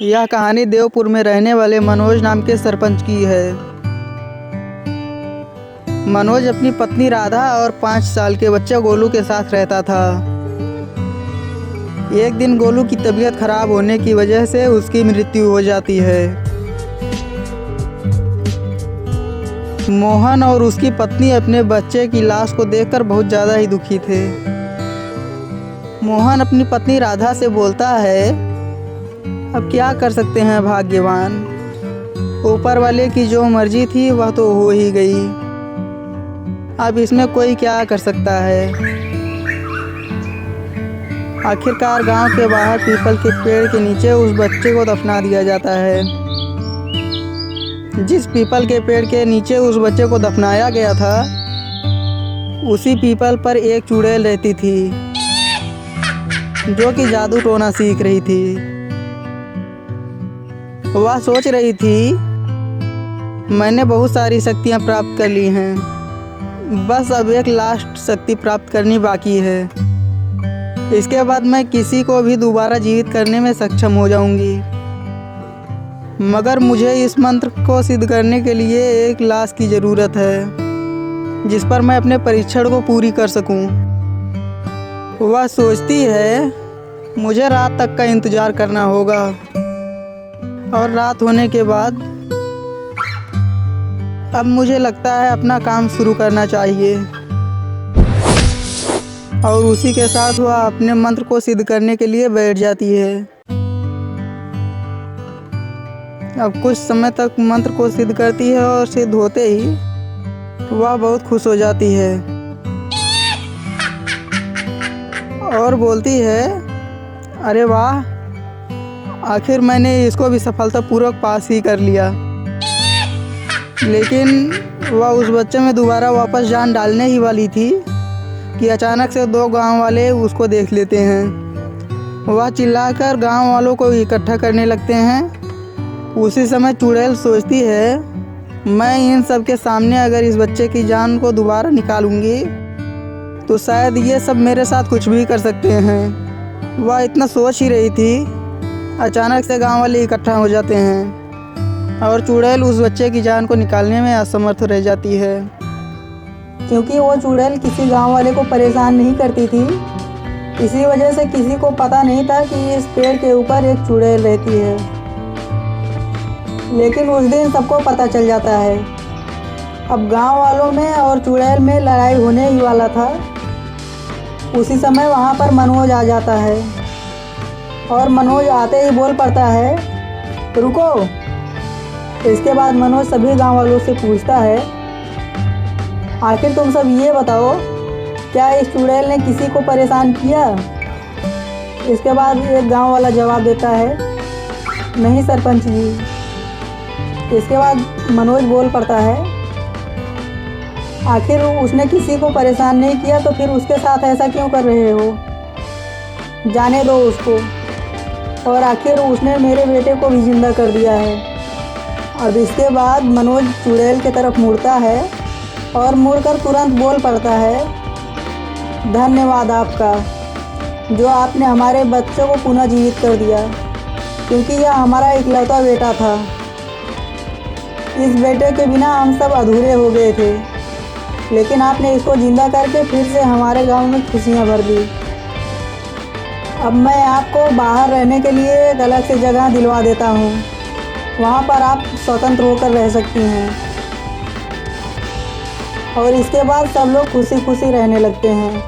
यह कहानी देवपुर में रहने वाले मनोज नाम के सरपंच की है। मनोज अपनी पत्नी राधा और 5 साल के बच्चे गोलू के साथ रहता था। एक दिन गोलू की तबीयत खराब होने की वजह से उसकी मृत्यु हो जाती है। मोहन और उसकी पत्नी अपने बच्चे की लाश को देखकर बहुत ज़्यादा ही दुखी थे। मोहन अपनी पत्नी राधा से बोलता है, अब क्या कर सकते हैं भाग्यवान, ऊपर वाले की जो मर्जी थी वह तो हो ही गई, अब इसमें कोई क्या कर सकता है। आखिरकार गांव के बाहर पीपल के पेड़ के नीचे उस बच्चे को दफना दिया जाता है। जिस पीपल के पेड़ के नीचे उस बच्चे को दफनाया गया था, उसी पीपल पर एक चुड़ैल रहती थी जो कि जादू टोना सीख रही थी। वह सोच रही थी, मैंने बहुत सारी शक्तियाँ प्राप्त कर ली हैं, बस अब एक लास्ट शक्ति प्राप्त करनी बाकी है। इसके बाद मैं किसी को भी दोबारा जीवित करने में सक्षम हो जाऊंगी। मगर मुझे इस मंत्र को सिद्ध करने के लिए एक लाश की ज़रूरत है, जिस पर मैं अपने परीक्षण को पूरी कर सकूं। वह सोचती है, मुझे रात तक का इंतज़ार करना होगा और रात होने के बाद अब मुझे लगता है अपना काम शुरू करना चाहिए। और उसी के साथ वह अपने मंत्र को सिद्ध करने के लिए बैठ जाती है। अब कुछ समय तक मंत्र को सिद्ध करती है और सिद्ध होते ही वह बहुत खुश हो जाती है और बोलती है, अरे वाह, आखिर मैंने इसको भी सफलतापूर्वक पास ही कर लिया। लेकिन वह उस बच्चे में दोबारा वापस जान डालने ही वाली थी कि अचानक से 2 गांव वाले उसको देख लेते हैं। वह चिल्लाकर गांव वालों को इकट्ठा करने लगते हैं। उसी समय चुड़ैल सोचती है, मैं इन सब के सामने अगर इस बच्चे की जान को दोबारा निकालूंगी तो शायद ये सब मेरे साथ कुछ भी कर सकते हैं। वह इतना सोच ही रही थी, अचानक से गांव वाले इकट्ठा हो जाते हैं और चुड़ैल उस बच्चे की जान को निकालने में असमर्थ रह जाती है। क्योंकि वो चुड़ैल किसी गांव वाले को परेशान नहीं करती थी, इसी वजह से किसी को पता नहीं था कि इस पेड़ के ऊपर एक चुड़ैल रहती है। लेकिन उस दिन सबको पता चल जाता है। अब गांव वालों में और चुड़ैल में लड़ाई होने ही वाला था। उसी समय वहाँ पर मनोज आ जाता है और मनोज आते ही बोल पड़ता है, रुको। इसके बाद मनोज सभी गांव वालों से पूछता है, आखिर तुम सब ये बताओ, क्या इस चुड़ैल ने किसी को परेशान किया? इसके बाद एक गांव वाला जवाब देता है, नहीं सरपंच जी। इसके बाद मनोज बोल पड़ता है, आखिर उसने किसी को परेशान नहीं किया तो फिर उसके साथ ऐसा क्यों कर रहे हो? जाने दो उसको। और आखिर उसने मेरे बेटे को भी जिंदा कर दिया है। अब इसके बाद मनोज चुड़ैल की तरफ मुड़ता है और मुड़कर तुरंत बोल पड़ता है, धन्यवाद आपका, जो आपने हमारे बच्चों को पुनः जीवित कर दिया, क्योंकि यह हमारा इकलौता बेटा था। इस बेटे के बिना हम सब अधूरे हो गए थे, लेकिन आपने इसको जिंदा करके फिर से हमारे गांव में खुशियां भर दी। अब मैं आपको बाहर रहने के लिए एक अलग से जगह दिलवा देता हूँ, वहाँ पर आप स्वतंत्र होकर रह सकती हैं। और इसके बाद सब लोग खुशी खुशी रहने लगते हैं।